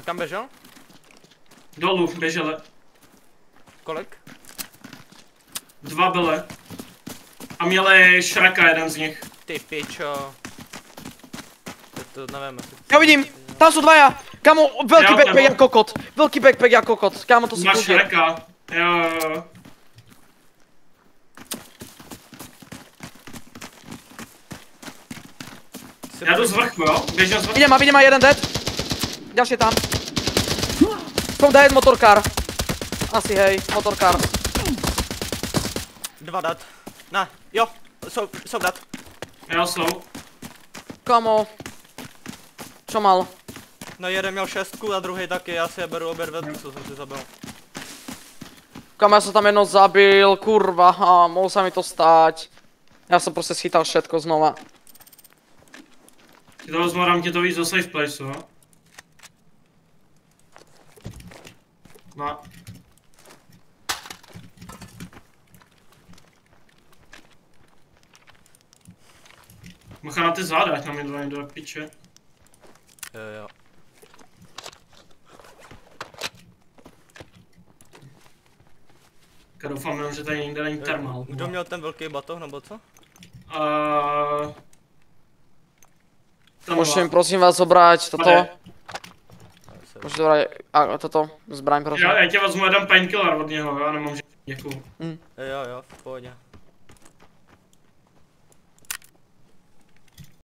A kam běžel? Dolů běželi. Kolik? 2 byly. A měli Shreka jeden z nich. Ty pičo. To nevím, jestli... Já vidím, tam jsou dvaja. Kámo, velký backpack jak kokot. Velký backpack jak kokot. Kámo, to si Máš koukej. Shreka. Jo. Já jdu z vrchu, jo? Běžím z vrchu. Vidím a jeden dead. Ďalší tam. Jsou dead motorkár. Asi hej, motorkár. 2 dat. Ne, jo, jsou dat. Jo, jsou. Kámo. Čo mal? No jeden měl 6 a druhý taky, já si je beru obě dvě, co jsem si zabil. Kámo, já jsem tam jedno zabil, kurva, a mohlo sa mi to stať. Já jsem prostě schytal všetko znova. Ti to vezmu, dám ti to víc do safe placeu, jo? No. Macha na ty záda, ať nám je dva do piče. Jo. Já doufám jenom, že tady nikde není termal. Kdo měl ten velký batoh, nebo co? Můžete mi prosím vás zobrať toto? Můžete zobrať toto, zbraň prosím. Já tě vezmu jeden painkiller od něho, já nemám že... Děkuju. Jo, v pohodě.